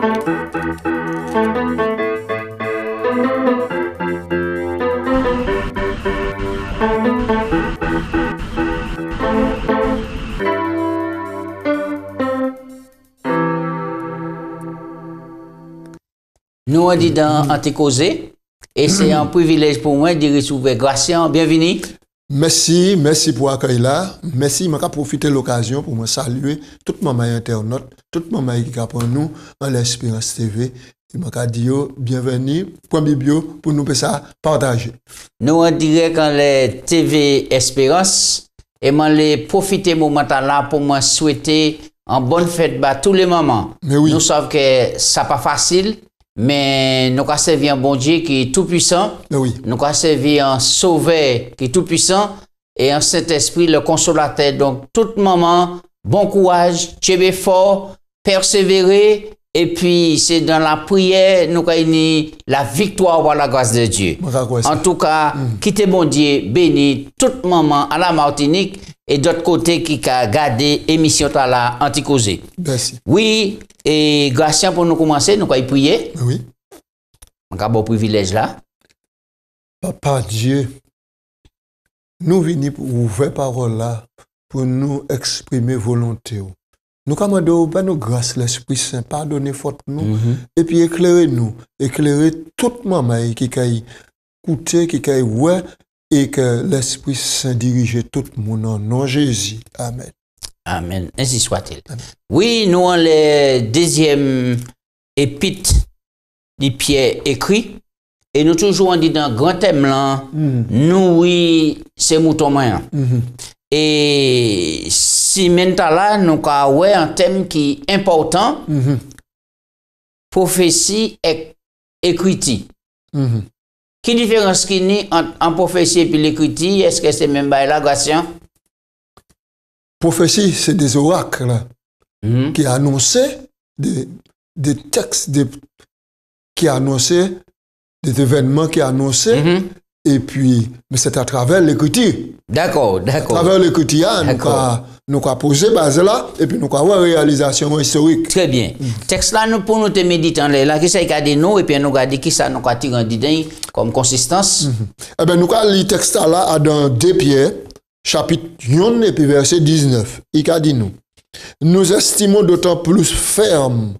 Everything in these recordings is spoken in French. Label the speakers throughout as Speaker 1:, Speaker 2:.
Speaker 1: Nous on dit dans Anticausé, et c'est un privilège pour moi de recevoir Gratien. Bienvenue.
Speaker 2: Merci pour l'accueil là. Merci, je vais profiter de l'occasion pour me saluer tout le monde internaute, tout le monde qui est pour nous en l'Espérance TV. Je vais dire bienvenue, point bio pour nous partager.
Speaker 1: Nous on dirait quand les TV Espérance, et je vais profiter de moment là pour me souhaiter en bonne fête à tous les moments.
Speaker 2: Mais oui.
Speaker 1: Nous savons que ça n'est pas facile. Mais nous avons servi un bon Dieu qui est tout puissant.
Speaker 2: Oui.
Speaker 1: Nous avons servi un sauveur qui est tout puissant et un Saint-Esprit le consolateur. Donc, tout moment, bon courage, tu fort, persévérer. Et puis, c'est dans la prière, nous avons la victoire par la grâce de Dieu. En tout cas, quittez bon Dieu, béni tout moment à la Martinique et d'autre côté qui a gardé l'émission à la Anticausé.
Speaker 2: Merci.
Speaker 1: Oui, et grâce pour nous commencer, nous allons prier.
Speaker 2: Oui.
Speaker 1: On a un bon privilège là.
Speaker 2: Papa Dieu, nous venons pour ouvrir parole là, pour nous exprimer volonté. Nous commandons par nos grâces l'Esprit Saint, pardonnez faute nous, et puis éclairez-nous, éclairez toute maman qui a écouté, qui a ouais, et que l'Esprit Saint dirige tout le monde en nom de Jésus. Amen.
Speaker 1: Amen. Ainsi soit-il. Oui, nous avons le deuxième épître de Pierre écrit, et nous toujours on dit dans le grand thème là, nous oui, c'est mouton moyen. Et si maintenant là, nous avons un thème qui est important, prophétie et écriture. Quelle différence qu'il y a entre prophétie et l'écriture? Est-ce que c'est même la Gratien?
Speaker 2: Prophétie, c'est des oracles qui annonçaient des textes, qui annonçaient des événements qui annonçaient. Et puis, mais c'est à travers l'écriture.
Speaker 1: D'accord.
Speaker 2: À travers l'écriture, nous avons posé base là, et puis nous avons une réalisation historique.
Speaker 1: Très bien. Texte là, nous pour nous te méditer là, qui c'est qu'il nous, et puis nous avons dit qui ça nous a tiré dedans comme consistance.
Speaker 2: Eh bien, nous avons lu le texte là dans 2 Pierre, chapitre 1, et puis verset 19. Il a dit nous estimons d'autant plus ferme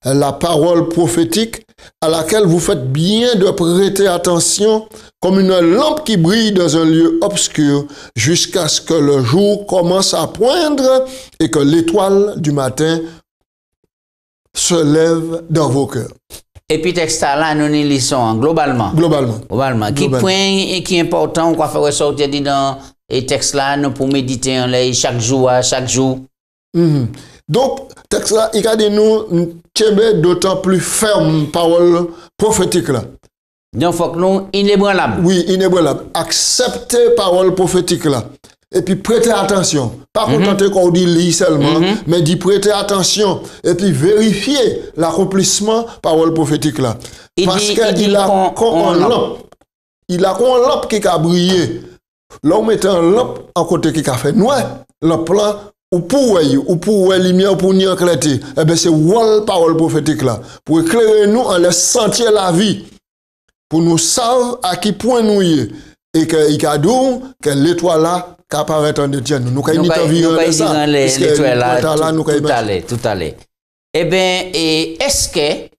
Speaker 2: la parole prophétique à laquelle vous faites bien de prêter attention comme une lampe qui brille dans un lieu obscur jusqu'à ce que le jour commence à poindre et que l'étoile du matin se lève dans vos cœurs.
Speaker 1: Et puis texte là, nous lisons globalement. Globalement. Qui point et qui est important, on va faire ressortir dans les textes là, nous pour méditer en les chaque jour.
Speaker 2: Donc, texte là, il a dit nous, d'autant plus ferme parole prophétique là.
Speaker 1: Donc, il faut que nous, inébranlables.
Speaker 2: Oui, inébranlables. Accepter parole prophétique là. Et puis, prêter attention. Pas contenter qu'on dit lire seulement, mais d'y prêter attention. Et puis, vérifier l'accomplissement parole prophétique là. Parce qu'il a qu'on lampe. Il a qu'on lampe qui a brillé. Là, on met un lampe en côté qui a fait noir. Lampe là, ou pour lumière, ou pour n'y éclairer. Eh bien, c'est la parole prophétique là. Pour éclairer nous en laissant sentir la vie. Pour nous savoir à qui point nous y est. Et qu'il a dit que l'étoile là, qu'apparaît en Étienne. Nous avons
Speaker 1: l'étoile là, tout à l'heure. Eh bien, est-ce que,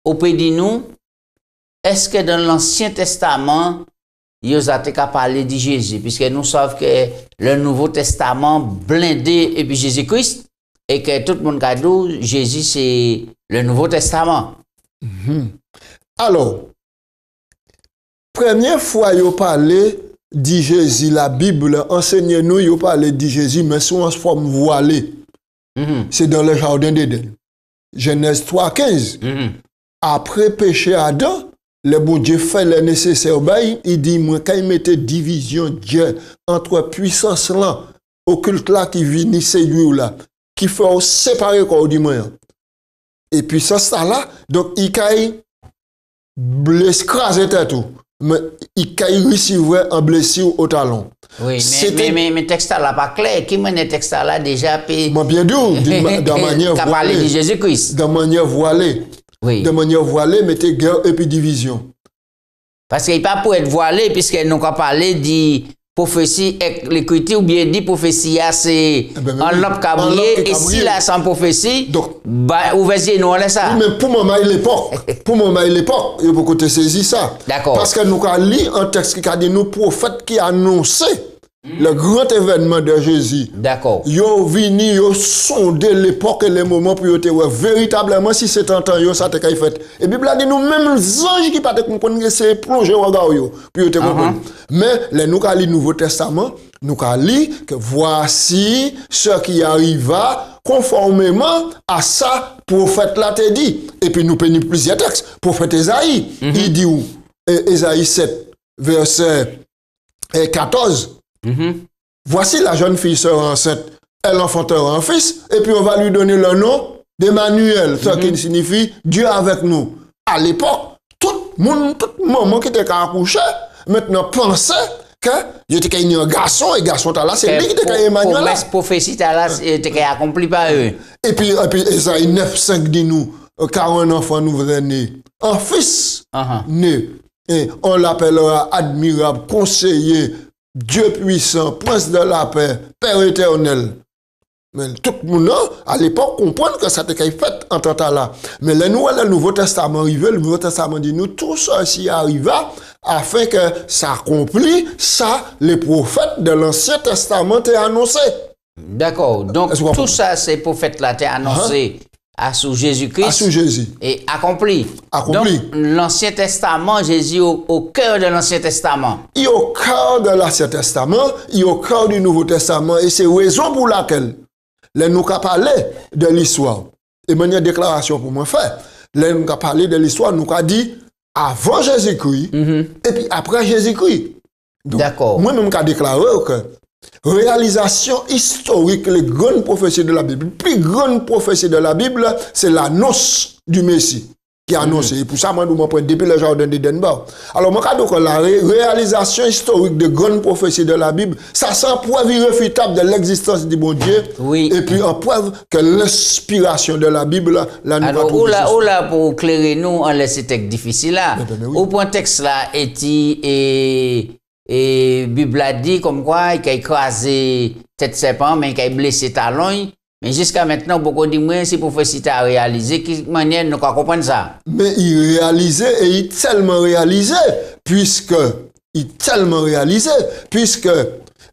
Speaker 1: au pays de nous, est-ce que dans l'Ancien Testament, il y a parlé de Jésus, puisque nous savons que le Nouveau Testament blindé et puis Jésus-Christ, et que tout le monde a dit Jésus c'est le Nouveau Testament.
Speaker 2: Alors, première fois il a parlé de Jésus, la Bible enseigne nous, il a parlé de Jésus, mais sous une forme voilée. C'est dans le jardin d'Éden. Genèse 3:15. Après péché Adam, le bon Dieu fait le nécessaire. Il dit, moi, quand il mettait division Dieu entre puissance là, occulte là qui vient séduire là, qui fait séparer quoi du moyen. Et puis ça là, donc il caille blessé, écrasé tout, mais il caille recevoir en blessure au talon.
Speaker 1: Oui, mais texte là pas clair. Qui mène texte là déjà
Speaker 2: Moi bien dit, de manière
Speaker 1: voilée. Parler de Jésus-Christ.
Speaker 2: De manière voilée.
Speaker 1: Oui.
Speaker 2: De manière voilée, mettez guerre et puis division.
Speaker 1: Parce qu'il n'est pas pour être voilé, puisqu'elle n'a pas parlé de prophétie, l'écriture ou bien dit prophétie, c'est un lampe cabrier, et si là sans prophétie, bah, vous voyez, nous on laisse ça.
Speaker 2: Oui, mais pour moi, il l'époque. Pour moi, il l'époque. Il faut que tu saisisses ça.
Speaker 1: D'accord.
Speaker 2: Parce que nous avons lu un texte qui a dit nous prophètes qui annonçaient le grand événement de Jésus.
Speaker 1: D'accord.
Speaker 2: Yo vini, yo sondé l'époque et les moments pour te voir véritablement si c'est un temps yo ça te kay fait. Et Bible a dit nous même les anges qui pas te comprendre c'est plonger regard yo pour te comprendre. Mais les nous ka li Nouveau Testament, nous ka li que voici ce qui arriva conformément à ça prophète l'a te dit. Et puis nous prenons plusieurs textes. Prophète Ésaïe, il dit où Ésaïe 7 verset 14. Voici la jeune fille sera enceinte, elle enfantera un fils, et puis on va lui donner le nom d'Emmanuel, ce qui signifie Dieu avec nous. À l'époque, tout maman qui était accouché, maintenant pensait que il était un garçon, et garçon là, c'est lui qui était Emmanuel.
Speaker 1: Promesse prophétie là, était accompli par eux.
Speaker 2: Et puis Esaïe 9:5 dit nous, car un enfant nous est né, un fils né, et on l'appellera admirable, conseiller, Dieu puissant, prince de la paix, Père éternel. Mais tout le monde, à l'époque, comprend que ça était fait en temps là. Mais le Nouveau Testament arrive, le Nouveau Testament dit nous, tout ceci arriva afin que ça accomplit ça, les prophètes de l'Ancien Testament t'ont annoncé.
Speaker 1: D'accord. Donc, tout ça, ces prophètes-là t'ont annoncé. À sous Jésus-Christ.
Speaker 2: À sous Jésus.
Speaker 1: Et accompli.
Speaker 2: Accompli.
Speaker 1: Donc, l'Ancien Testament, Jésus au cœur de l'Ancien Testament.
Speaker 2: Il est au cœur de l'Ancien Testament, il est au cœur du Nouveau Testament. Et c'est raison pour laquelle, nous avons parlé de l'histoire. Et manière déclaration pour moi faire. Nous avons parlé de l'histoire, nous avons dit avant Jésus-Christ, et puis après Jésus-Christ.
Speaker 1: D'accord.
Speaker 2: Moi-même, j'ai déclaré que réalisation historique, les grandes prophéties de la Bible. La plus grande prophétie de la Bible, c'est l'annonce du Messie qui est annoncé. Et pour ça, moi, je prends depuis le jardin d'Éden. Alors, moi, je la réalisation historique de grandes prophéties de la Bible, ça sent preuve irréfutable de l'existence du bon Dieu.
Speaker 1: Oui.
Speaker 2: Et puis, en preuve que l'inspiration de la Bible, là, nous
Speaker 1: alors, là, pour éclairer nous, on laisse ce texte difficile là. Au point texte là, et Bible a dit comme quoi il a écrasé tête serpent, mais il a blessé talon. Mais jusqu'à maintenant, beaucoup de moins, si prophétie a réalisé, quelle manière nous comprendre ça?
Speaker 2: Mais il réalisait et il tellement réalisé, puisque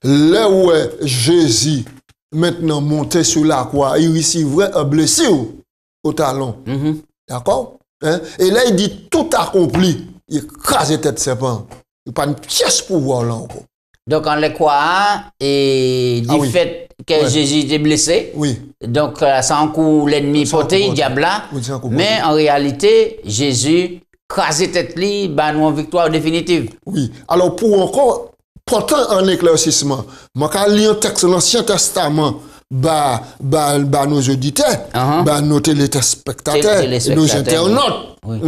Speaker 2: là où Jésus maintenant monté sur la croix, il recevrait un blessure au talon. D'accord? Hein? Et là, il dit tout accompli. Il écrasé tête serpent. Il n'y a pas une pièce pour voir là encore.
Speaker 1: Donc, on le croit et du fait que Jésus était blessé.
Speaker 2: Oui.
Speaker 1: Donc, ça en coup l'ennemi porté, le diable là. Mais en réalité, Jésus crasé tête li, bah nous en victoire définitive.
Speaker 2: Oui. Alors, pour encore, pourtant un éclaircissement, moi, quand je lis un texte de l'Ancien Testament, nos auditeurs, nos téléspectateurs, nos internautes.
Speaker 1: Oui.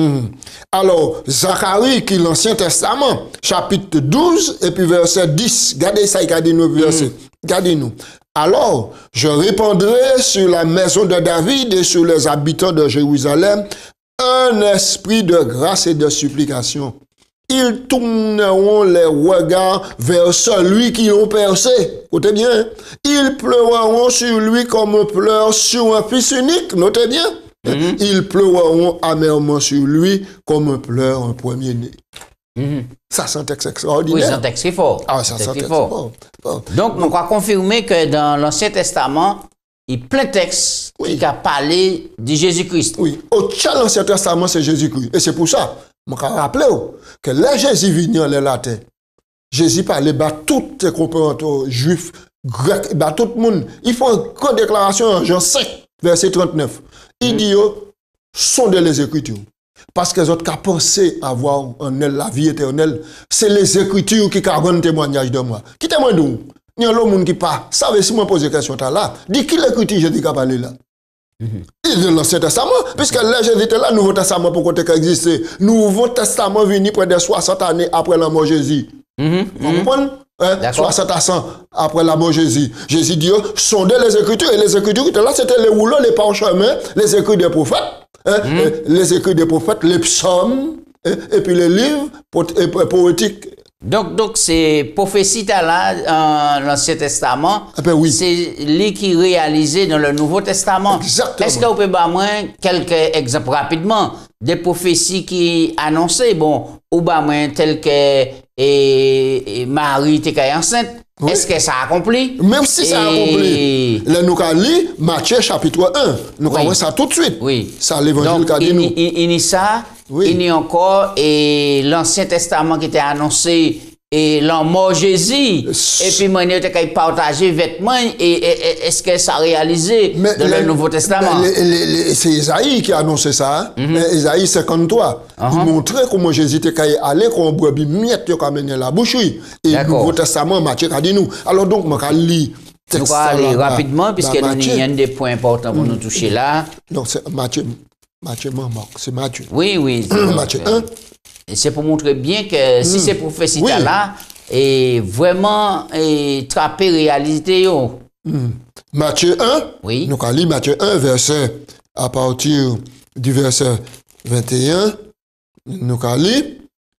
Speaker 2: Alors, Zacharie, qui est l'Ancien Testament, chapitre 12, et puis verset 10. Regardez ça, regardez nos versets. Regardez-nous. Alors, je répandrai sur la maison de David et sur les habitants de Jérusalem un esprit de grâce et de supplication. Ils tourneront les regards vers celui qui ont percé. Notez bien. Ils pleureront sur lui comme on pleure sur un fils unique. Notez bien. Ils pleureront amèrement sur lui comme on pleure un premier-né. Ça, c'est un texte extraordinaire.
Speaker 1: Oui, c'est un texte qui est fort.
Speaker 2: Ah, ça, c'est un texte fort.
Speaker 1: Donc, on va confirmer que dans l'Ancien Testament, il y a plein de textes qui a parlé de Jésus-Christ.
Speaker 2: Oui. Au-delà de l'Ancien Testament, c'est Jésus-Christ. Et c'est pour ça. Je me rappelle que là, Jésus vient en la terre. Jésus parlait à tous les compatriotes juifs, grecs, à tout le monde. Il faut une grande déclaration en Jean 5, verset 39. Il dit, sondez les Écritures. Parce que les autres qui pensé avoir en elle la vie éternelle, c'est les Écritures qui rendent témoignage de moi. Qui témoigne de nous? Il y a l'homme qui pas. Savez si moi pose la question là. Dis qui l'Écriture Jésus qui a parlé là? Il est l'Ancien Testament, puisque là, Jésus était là, le Nouveau Testament pour côté exister. Nouveau Testament venu près de 60 années après la mort de Jésus. Vous comprenez? 60 à 100 après la mort de Jésus. Jésus dit, sondez les Écritures. Et les Écritures, là, c'était les rouleaux, les parchemins, les écrits des prophètes, les écrits des prophètes, les psaumes, et puis les livres poétiques.
Speaker 1: Donc ces prophéties là dans l'Ancien Testament,
Speaker 2: oui.
Speaker 1: C'est lui qui réalisé dans le Nouveau Testament.
Speaker 2: Exactement.
Speaker 1: Est-ce que vous pouvez moi quelques exemples rapidement des prophéties qui annonçaient ou moi tel que Marie était enceinte? Oui. Est-ce que ça a accompli?
Speaker 2: Même si ça a accompli. Là, nous avons lu Matthieu chapitre 1. Nous avons ça tout de suite.
Speaker 1: Oui.
Speaker 2: Ça, l'évangile qu'a dit nous.
Speaker 1: Il y a ça.
Speaker 2: Oui.
Speaker 1: Il y a encore l'Ancien Testament qui était annoncé et la mort Jésus. Et puis, moi, il a partagé vêtements. Et est-ce que ça a réalisé dans le Nouveau Testament?
Speaker 2: C'est Isaïe qui a annoncé ça. Isaïe 53. Il montrait comment Jésus était allé, comment brebis miette qui a mené la boucherie. Et le Nouveau Testament, Matthieu a dit nous. Alors donc, je vais lire.
Speaker 1: Nous allons aller rapidement, puisque il y a des points importants pour nous toucher là.
Speaker 2: Donc, c'est Matthieu, c'est Matthieu.
Speaker 1: Oui.
Speaker 2: Matthieu 1.
Speaker 1: Et c'est pour montrer bien que si ces prophéties là, est vraiment trappé réalité.
Speaker 2: Matthieu 1.
Speaker 1: Oui.
Speaker 2: Nous allons lire Matthieu 1, verset, à partir du verset 21. Nous allons lire.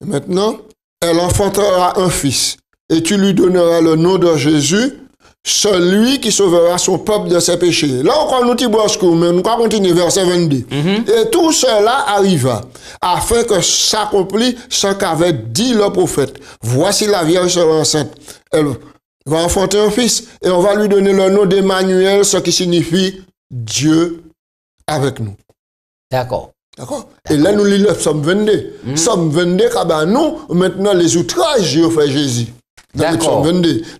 Speaker 2: Maintenant, elle enfantera un fils, et tu lui donneras le nom de Jésus, celui qui sauvera son peuple de ses péchés. Là encore, nous t'y mais nous continuons verset 22. Et tout cela arriva, afin que s'accomplit ce qu'avait dit le prophète. Voici la Vierge sera enceinte. Elle va enfanter un fils, et on va lui donner le nom d'Emmanuel, ce qui signifie Dieu avec nous.
Speaker 1: D'accord.
Speaker 2: Et là, nous lisons le psaume 22. Psaume 22, nous, maintenant, les outrages ont fait Jésus. D'accord.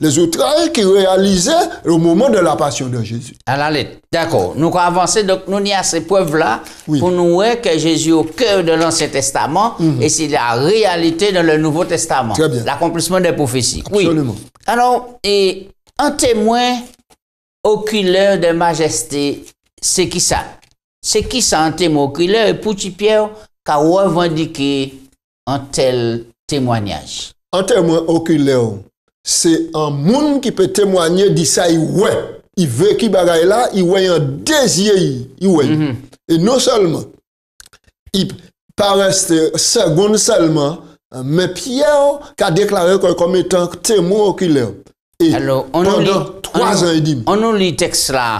Speaker 2: Les outrages qui réalisaient au moment de la passion de Jésus.
Speaker 1: À la lettre. D'accord. Nous avons avancé, donc nous y a ces preuves-là pour nous voir que Jésus est au cœur de l'Ancien Testament et c'est la réalité dans le Nouveau Testament.
Speaker 2: Très bien.
Speaker 1: L'accomplissement des prophéties.
Speaker 2: Absolument.
Speaker 1: Oui. Alors, un témoin oculaire de majesté, c'est qui ça? C'est qui ça, un témoin oculaire? Et pour Pierre, qui a revendiqué un tel témoignage?
Speaker 2: Un témoin oculaire, c'est un monde qui peut témoigner de ça, il veut qu'il bagaille là, il voit un désir, Et non seulement, il pas rester seconde seulement, mais Pierre qui a déclaré comme étant témoin oculaire. Et
Speaker 1: alors,
Speaker 2: pendant 3 ans et demi.
Speaker 1: On nous lit texte là,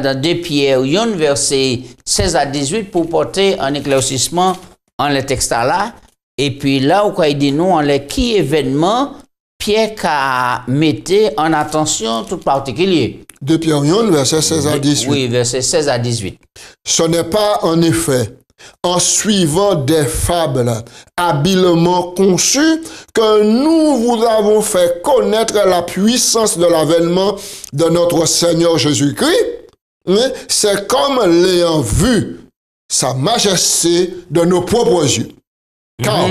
Speaker 1: dans 2 Pierre, il y a un verset 16 à 18 pour porter un éclaircissement en le texte là. Et puis là, où il dit nous, en les qui événements, Pierre a metté en attention tout particulier.
Speaker 2: 2 Pierre 1, verset 16 à 18.
Speaker 1: Oui, verset 16 à 18.
Speaker 2: Ce n'est pas en effet en suivant des fables habilement conçues que nous vous avons fait connaître la puissance de l'avènement de notre Seigneur Jésus-Christ. C'est comme l'ayant vu sa majesté de nos propres yeux. Car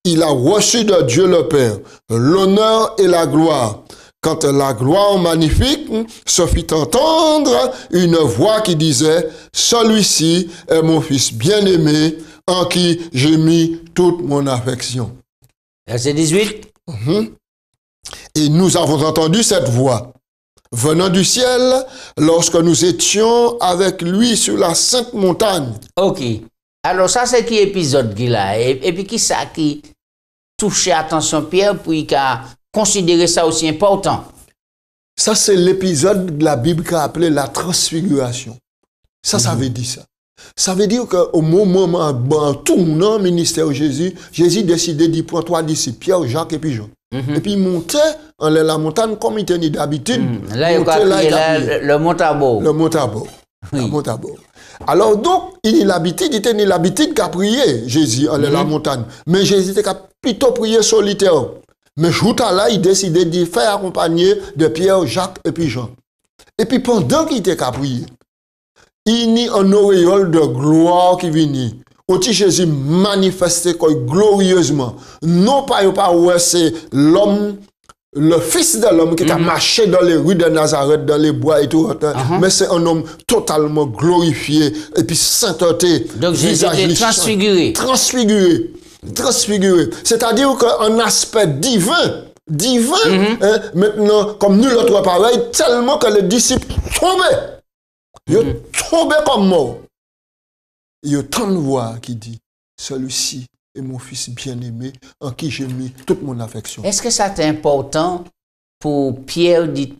Speaker 2: il a reçu de Dieu le Père l'honneur et la gloire. Quand la gloire magnifique se fit entendre une voix qui disait « Celui-ci est mon fils bien-aimé, en qui j'ai mis toute mon affection. »
Speaker 1: Verset 18.
Speaker 2: Et nous avons entendu cette voix venant du ciel lorsque nous étions avec lui sur la sainte montagne.
Speaker 1: Ok. Alors ça, c'est qui épisode qu'il a? Et puis qui ça qui touchait attention Pierre, puis qui a considéré ça aussi important?
Speaker 2: Ça, c'est l'épisode de la Bible qu'a appelé la transfiguration. Ça veut dire ça. Ça veut dire qu'au moment où tournant le ministère de Jésus, Jésus décidait d'y prendre 3 disciples, Pierre, Jacques et puis Jean. Et puis il montait en la montagne comme il tenait d'habitude.
Speaker 1: Là, il a le mont Tabor.
Speaker 2: Le mont Tabor. Le mont Tabor. Alors donc, il tenait l'habitude qu'à prier, Jésus, en la montagne. Mais Jésus était plutôt prier solitaire. Mais jour là, il décidait de faire accompagner de Pierre, Jacques et puis Jean. Et puis pendant qu'il était qu'à prier, il y a un auréole de gloire qui vient. Aussi Jésus manifestait glorieusement. Non pas c'est l'homme, le fils de l'homme qui a marché dans les rues de Nazareth, dans les bois et tout, mais c'est un homme totalement glorifié et puis sainteté.
Speaker 1: Donc Jésus était transfiguré.
Speaker 2: Transfiguré. C'est-à-dire qu'un aspect divin divin. Maintenant, comme nul autre pareil, tellement que les disciples tombaient. Ils tombaient comme morts. Il y a tant de voix qui dit, celui-ci est mon fils bien-aimé, en qui j'ai mis toute mon affection.
Speaker 1: Est-ce que ça est important pour Pierre dit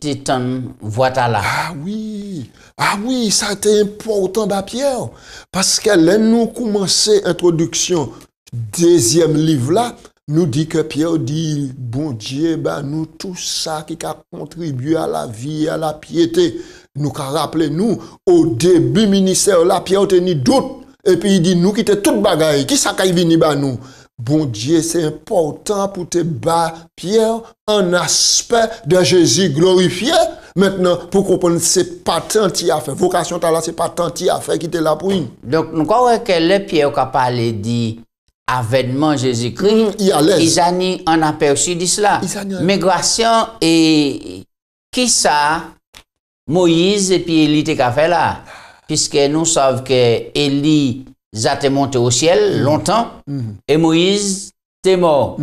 Speaker 1: voix là?
Speaker 2: Ah oui, ça a été important, bah Pierre. Parce que là, nous commençons l'introduction deuxième livre là, nous dit que Pierre dit, bon Dieu, bah nous, tout ça qui a contribué à la vie, à la piété, nous qu'a rappelé nous, au début ministère là, Pierre tenu doute. Et puis il dit, nous qui t'es toute bagaille, qui ça qui vini bah nous? Bon Dieu, c'est important pour te bas Pierre, un aspect de Jésus glorifié. Maintenant, pour comprendre, c'est pas tant qui a fait. Vocation là, c'est pas tant qui a fait qui était là pour lui.
Speaker 1: Donc, nous croyons que le Pierre qui a parlé dit avènement Jésus-Christ, ils ont un aperçu de cela. Migration et qui ça, Moïse et puis Élie te fait là? Puisque nous savons que Élie a été monté au ciel longtemps et Moïse est mort.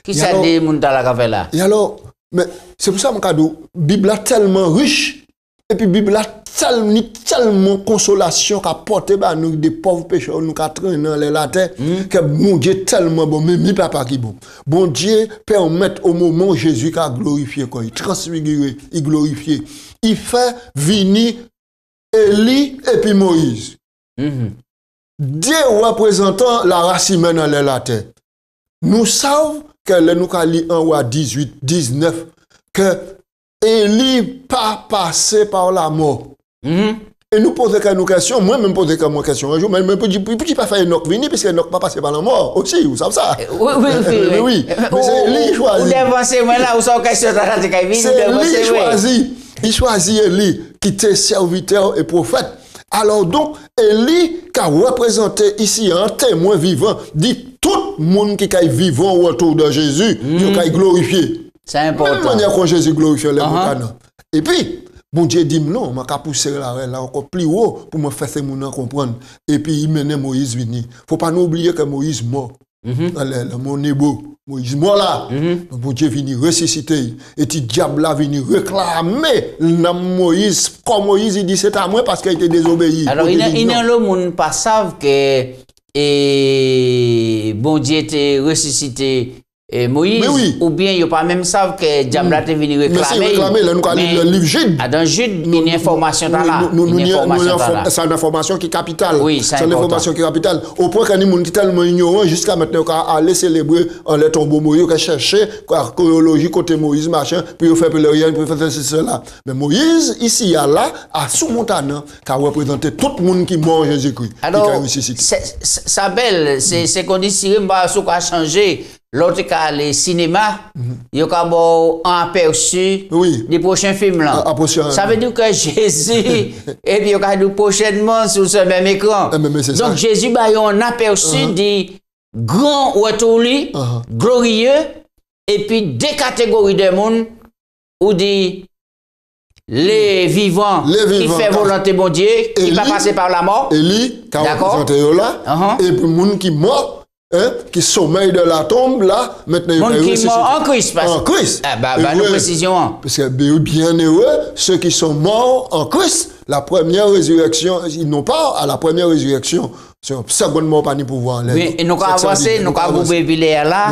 Speaker 1: Qui ça dit mon la fait là?
Speaker 2: Et alors, mais c'est pour ça mon cadeau, Bible est tellement riche et puis Bible est tellement consolation qu'a porté bah nous des pauvres pécheurs nous qu'a traîné dans les terre que mon Dieu tellement bon mais mi papa qui bon. Bon Dieu permet au moment où Jésus qu'a glorifié quoi, il transfiguré, il glorifié. Il fait venir Élie et puis Moïse. Dieu représentant la race humaine dans la terre. Nous savons que nous avons lu en roi 18, 19, que Élie pas passé par la mort. Et nous posons une question, moi-même posé une question un jour, mais je ne pas faire Enoch venir, parce que Enoch pas passé par la mort aussi, vous savez ça? Oui. Mais c'est Élie choisi.
Speaker 1: Vous avancez, moi là, vous savez question,
Speaker 2: c'est Élie choisi. Il choisit Élie, qui était serviteur et prophète. Alors donc, Élie, qui a représenté ici un témoin vivant, dit tout le monde qui est vivant autour de Jésus, il est glorifié.
Speaker 1: C'est important.
Speaker 2: Même manière que Jésus glorifie les moutons. Et puis, bon Dieu dit non, je vais pousser là encore plus haut pour me faire ces gens comprendre. Et puis, il mène Moïse venir. Il ne faut pas nous oublier que Moïse mort. Mon Nebo, Moïse mort là. Bon Dieu vient ressusciter. Et le diable là vient réclamer Moïse. Comme Moïse, il dit c'est à moi parce qu'il était désobéi.
Speaker 1: Alors, il y a le monde pas savent que bon Dieu était ressuscité. Moïse, ou bien il pas même savent que diable est venu réclamer.
Speaker 2: Mais le livre Jude.
Speaker 1: Dans Jude, il y a une information là.
Speaker 2: C'est une information qui est capitale.
Speaker 1: Oui, c'est une
Speaker 2: information qui est capitale. Au point qu'il y a des gens qui sont tellement ignorants, jusqu'à maintenant, qu'on aller célébrer en les tombeaux Moïse, qu'on chercher l'archéologie côté Moïse, machin, puis on fait rien, puis on fait cela. Mais Moïse, ici, là, à sous-montagne, qui a représenté tout le monde qui mort en Jésus-Christ.
Speaker 1: Alors, ça belle, c'est qu'on dit si on a changé. L'autre cas, les cinémas, il y a un aperçu des prochains films là. Ça veut dire que Jésus, et puis il y a prochainement sur ce même écran. Donc Jésus, il y a un aperçu des grands retours, glorieux, et puis des catégories de monde, ou des les vivants qui font volonté bon Dieu, qui ne pas passer par la mort.
Speaker 2: Élie, qui a représenté là, et puis les gens qui mort. Qui sommeille de la tombe là, maintenant
Speaker 1: il qui mort en Christ.
Speaker 2: En Christ.
Speaker 1: Nous précision.
Speaker 2: Parce que bien heureux, ceux qui sont morts en Christ, la première résurrection, ils n'ont pas à la première résurrection. C'est un second mort pas ni pouvoir.
Speaker 1: Oui, et nous avons avancé, nous avons oublié là.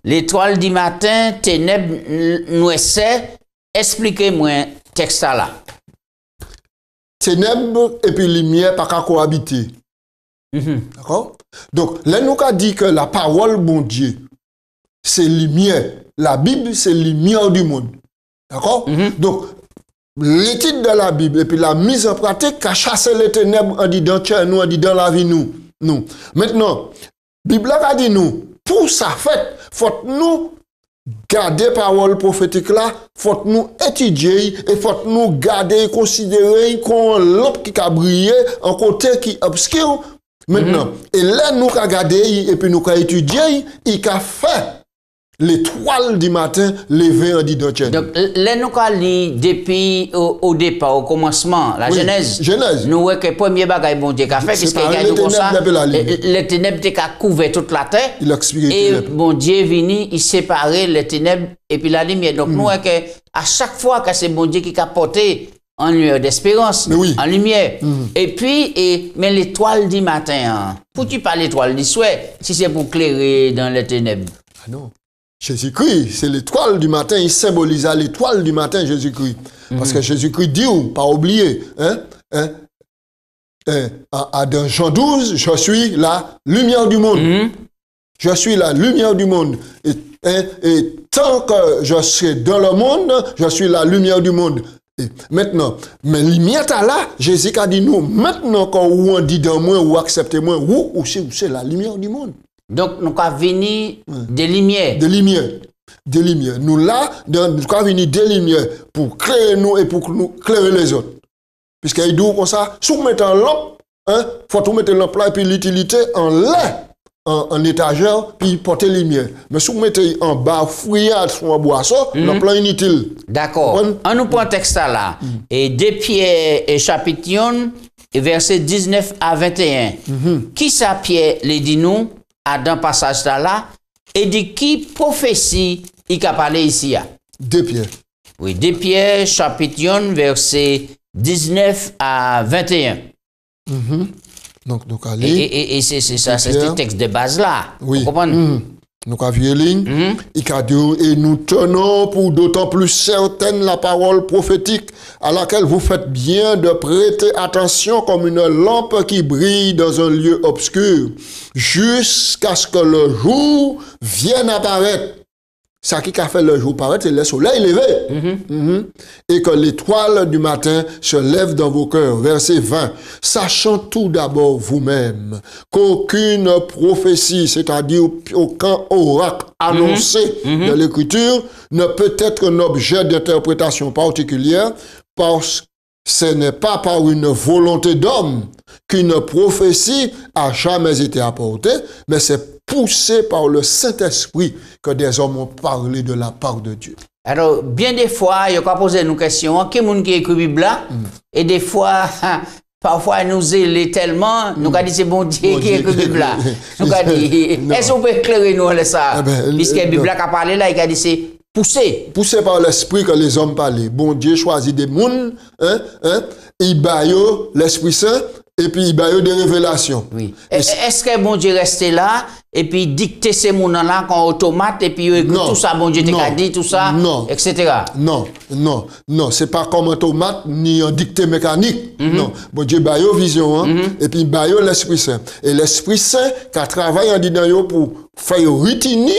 Speaker 1: L'étoile du matin, ténèbres, nous essaie. Expliquez-moi texte là.
Speaker 2: Ténèbres et puis lumière pas qu'à cohabiter. D'accord? Donc, là, nous avons dit que la parole, bon Dieu, c'est lumière. La Bible, c'est lumière du monde. D'accord? Donc, l'étude de la Bible et puis la mise en pratique a chassé les ténèbres en dit dans nous, en dit dans la vie nous. Maintenant, la Bible a dit nous, pour ça fait, faut nous garder parole prophétique là, faut nous étudier et faut nous garder et considérer qu'on lampe qui a brillé en côté qui obscur. Maintenant, et là, nous avons regardé et puis nous avons étudié, il a fait l'étoile du matin levée en dedans.
Speaker 1: Donc, là, nous avons depuis au départ, au commencement, la Genèse. Nous voyons que le premier bagage bon Dieu a fait, puisqu'il a dit comme ça, les ténèbres ont couvert toute la terre. Et bon Dieu est venu, il séparait les ténèbres et puis la lumière. Donc, nous voyons qu'à chaque fois que c'est bon Dieu qui a porté en lumière d'espérance, en lumière. Et puis, mais l'étoile du matin, pour-tu pas l'étoile du soir, si c'est pour clairer dans les ténèbres?
Speaker 2: Ah non. Jésus-Christ, c'est l'étoile du matin, il symbolise l'étoile du matin, Jésus-Christ. Parce que Jésus-Christ dit, pas oublier, dans Jean 12, je suis la lumière du monde. Je suis la lumière du monde. Et tant que je serai dans le monde, je suis la lumière du monde. Et maintenant, mais lumière là, Jésus a dit nous, maintenant quand on dit dans moi, ou acceptez moi, ou c'est la lumière du monde.
Speaker 1: Donc, nous avons venu des lumières.
Speaker 2: Des lumières. Des lumières. Nous là, nous avons venu des lumières pour créer nous et pour nous clairer les autres. Puisqu'il dit comme ça, si vous mettez en lampe, faut tout mettre lampe là et puis l'utilité en lait, en étagère, puis porter lumière. Mais si vous mettez en bas, fouillade sur un boisson, lampe là inutile.
Speaker 1: D'accord. On nous prend un texte là. Et 2 Pierre et chapitre 1, verset 19 à 21. Qui ça Pierre les dit nous? Dans le passage là, et de qui prophétie il a parlé ici?
Speaker 2: 2 Pierre.
Speaker 1: Oui, 2 Pierre, chapitre 1, verset 19 à 21.
Speaker 2: Donc, allez.
Speaker 1: Et c'est ça, c'est le texte de base là.
Speaker 2: Oui.
Speaker 1: Vous comprenez?
Speaker 2: Nous avons vu ligne. Et nous tenons pour d'autant plus certaine la parole prophétique à laquelle vous faites bien de prêter attention comme une lampe qui brille dans un lieu obscur jusqu'à ce que le jour vienne apparaître. Ça qui a fait le jour paraître, c'est le soleil levé. Et que l'étoile du matin se lève dans vos cœurs. Verset 20. Sachant tout d'abord vous-même qu'aucune prophétie, c'est-à-dire aucun oracle annoncé dans l'Écriture, ne peut être un objet d'interprétation particulière, parce que ce n'est pas par une volonté d'homme qu'une prophétie a jamais été apportée, mais c'est poussé par le Saint-Esprit que des hommes ont parlé de la part de Dieu.
Speaker 1: Alors, bien des fois, il y a posé une question, qui est le monde qui écrit la Bible là? Et des fois, parfois, nous zélons tellement, nous avons dit c'est bon Dieu qui écrit la Bible là. Nous avons dit, est-ce qu'on peut éclairer nous ça? Puisque la Bible qui a parlé là, il a dit c'est poussé.
Speaker 2: Poussé par l'Esprit que les hommes parlaient. Bon Dieu choisit des mondes, il baille l'Esprit Saint, et puis il baille des révélations.
Speaker 1: Oui. Est-ce que bon Dieu restait là et puis dicter ces mots-là comme automate et puis écoute tout ça, bon Dieu t'a dit tout ça, etc.
Speaker 2: Non, c'est pas comme automate ni un dicté mécanique. Non, bon Dieu baille vision, et puis baille l'Esprit Saint. Et l'Esprit Saint qui travaille en dedans pour faire retenir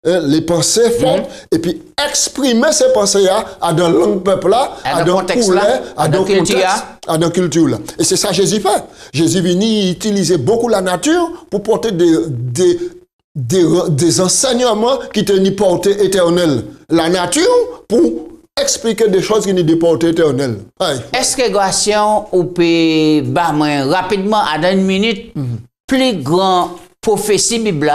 Speaker 2: les pensées fortes et puis exprimer ces pensées-là à dans langue peuple là, à dans contexte là, à dans contexte, à dans culture là. Et c'est ça Jésus fait. Jésus venu utiliser beaucoup la nature pour porter des enseignements qui tenaient portée éternelle. La nature pour expliquer des choses qui n'ont de portée éternelle.
Speaker 1: Est-ce que Gratien ou peut rapidement à dans une minute plus grand prophétie Bible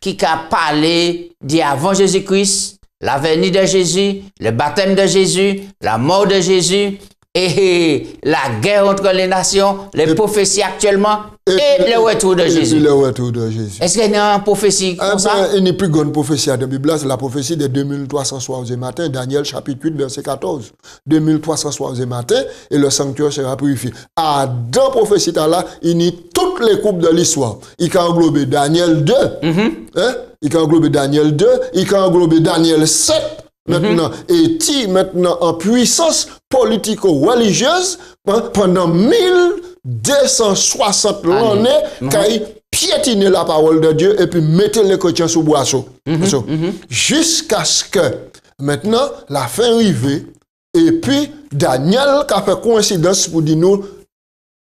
Speaker 1: qui a parlé d'avant Jésus-Christ, la venue de Jésus, le baptême de Jésus, la mort de Jésus et la guerre entre les nations, les prophéties actuellement et le retour de Jésus.
Speaker 2: Le retour de Jésus.
Speaker 1: Est-ce qu'il y a une prophétie comme ça?
Speaker 2: Il n'y a plus grande prophétie dans la Bible, c'est la prophétie des 2300 soirs et matin, Daniel chapitre 8, verset 14. 2300 soirs et matin, et le sanctuaire sera purifié. Dans la prophétie là, il y a toutes les coupes de l'histoire. Il can englober Daniel 2, il can englober Daniel 2, il can englober Daniel 7, maintenant, et maintenant en puissance politico-religieuse pendant 1260 années, qui piétiner la parole de Dieu et puis mettre les chrétiens sous boisseau. Jusqu'à ce que maintenant la fin arrive et puis Daniel qui a fait coïncidence pour dire nous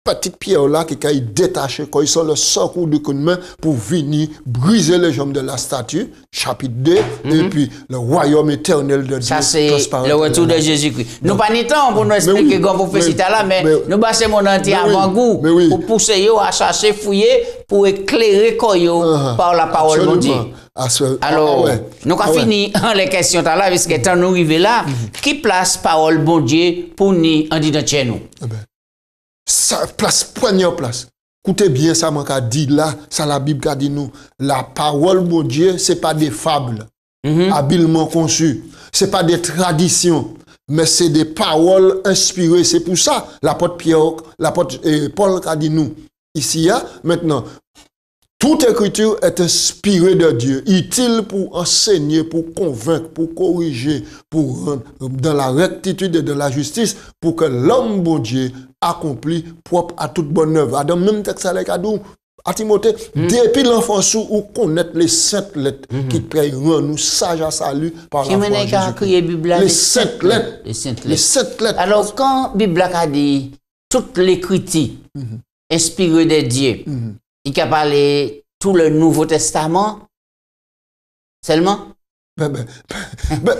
Speaker 2: petite pierre là qui a détaché quand ils sont le seul coup de coup de main pour venir briser les jambes de la statue, chapitre 2, et puis le royaume éternel de Dieu.
Speaker 1: Ça c'est le retour de Jésus-Christ. Nous pas ni temps pour nous expliquer comment prophétie là, mais nous passons mon entier avant-goût pour pousser à chercher, fouiller pour éclairer koyo par la parole de Dieu. Alors, nous avons fini les questions là, parce que quand nous arrivons là, qui place parole bon Dieu pour nous en disant chez nous?
Speaker 2: Ça place, première place. Écoutez bien ça, m'a dit là, ça la Bible a dit nous, la parole bon Dieu, c'est pas des fables habilement conçues, c'est pas des traditions, mais c'est des paroles inspirées. C'est pour ça l'apôtre Paul a dit nous ici maintenant. Toute écriture est inspirée de Dieu, utile pour enseigner, pour convaincre, pour corriger, pour rendre dans la rectitude et de la justice, pour que l'homme bon Dieu accomplit propre à toute bonne œuvre. Adam même texte à Timothée, depuis l'enfance ou connaître les saintes lettres qui rend nous sages à salut par la foi en Jésus. Les saintes lettres. Les saintes lettres.
Speaker 1: Alors quand la Bible a dit toute l'écriture inspirée de Dieu, il a parlé tout le Nouveau Testament seulement?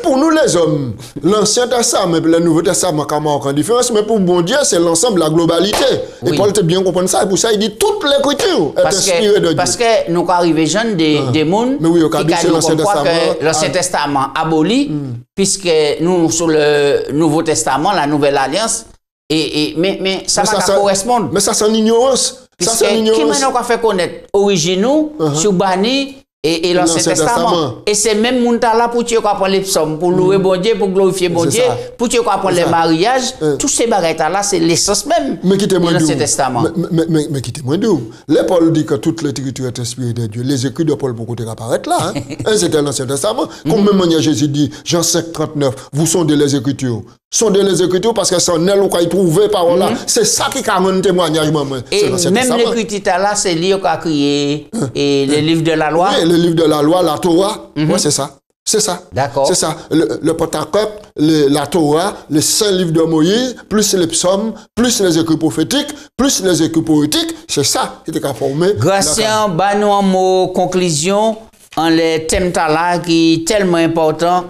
Speaker 2: Pour nous les hommes, l'Ancien Testament et le Nouveau Testament, comment on a différence, mais pour bon Dieu, c'est l'ensemble, la globalité. Et Paul te bien comprendre ça, et pour ça, il dit toute l'écriture est inspirée de Dieu.
Speaker 1: Parce que nous arrivons jeunes des mondes qui croient que l'Ancien Testament aboli, puisque nous, sur le Nouveau Testament, la Nouvelle Alliance, mais ça va pas correspondre.
Speaker 2: Mais ça, c'est une ignorance.
Speaker 1: Puisque qui maintenant a fait connaître originaux, sur Bani et l'Ancien Testament. Et c'est même moun là pour tu prendre les psaumes, pour louer bon Dieu, pour glorifier bon Dieu, pour tu prendre les mariages, tous ces bagages là, c'est l'essence même de l'Ancien Testament.
Speaker 2: Mais quittez-moi d'où? Les Paul dit que toute l'écriture est inspirée de Dieu. Les écrits de Paul pour côté apparaître là. C'était l'Ancien Testament. Comme même Jésus dit, Jean 5, 39, vous sondez les écritures. Sondez les écritures parce que c'est en elles qu'on y trouve parole là. C'est ça qui a un témoignage.
Speaker 1: Et même l'écriture là, c'est lui qui a créé les livres de la loi.
Speaker 2: Oui, le livre de la loi, la Torah. Oui, c'est ça. C'est ça.
Speaker 1: D'accord.
Speaker 2: C'est ça. Le Pentateuque, la Torah, les 5 livres de Moïse, plus les psaumes, plus les écrits prophétiques, plus les écrits poétiques. C'est ça qui était formé.
Speaker 1: Gracien, nous en mot conclusion, en les thèmes là qui est tellement important,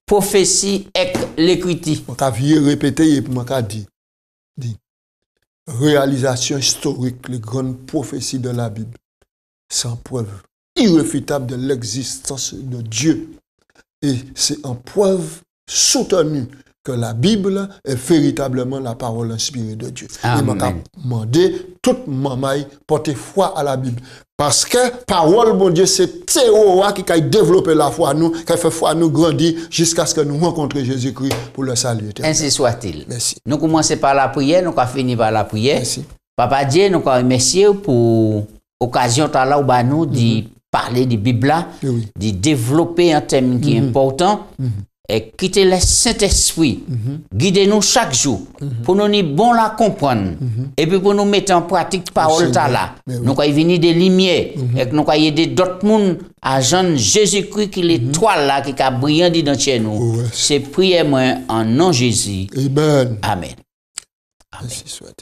Speaker 1: prophétie et l'écriture.
Speaker 2: On a vu répéter et puis on a dit. Réalisation historique, les grandes prophéties de la Bible, sans preuve irréfutable de l'existence de Dieu. Et c'est en preuve soutenue que la Bible est véritablement la parole inspirée de Dieu.
Speaker 1: Amen.
Speaker 2: Et m'a demandé toute mamaille porter foi à la Bible. Parce que parole, bon Dieu, c'est Théoa qui a développé la foi à nous, qui a fait foi à nous grandir jusqu'à ce que nous rencontrions Jésus-Christ pour le salut éternel.
Speaker 1: Ainsi soit-il.
Speaker 2: Merci.
Speaker 1: Nous commençons par la prière, nous allons finir par la prière.
Speaker 2: Merci.
Speaker 1: Papa Dieu, nous remercie pour l'occasion où nous de parler de Bible, de développer un thème qui est important. Et quitter le Saint-Esprit, guidez-nous chaque jour pour nous bon la comprendre et puis pour nous mettre en pratique parole là. Nous allons venir des lumières et nous allons aider d'autres monde à joindre Jésus-Christ qui est l'étoile là qui a brillé dans chez nous. C'est prière moi en nom de Jésus.
Speaker 2: Amen.
Speaker 1: Amen.
Speaker 2: Ainsi soit.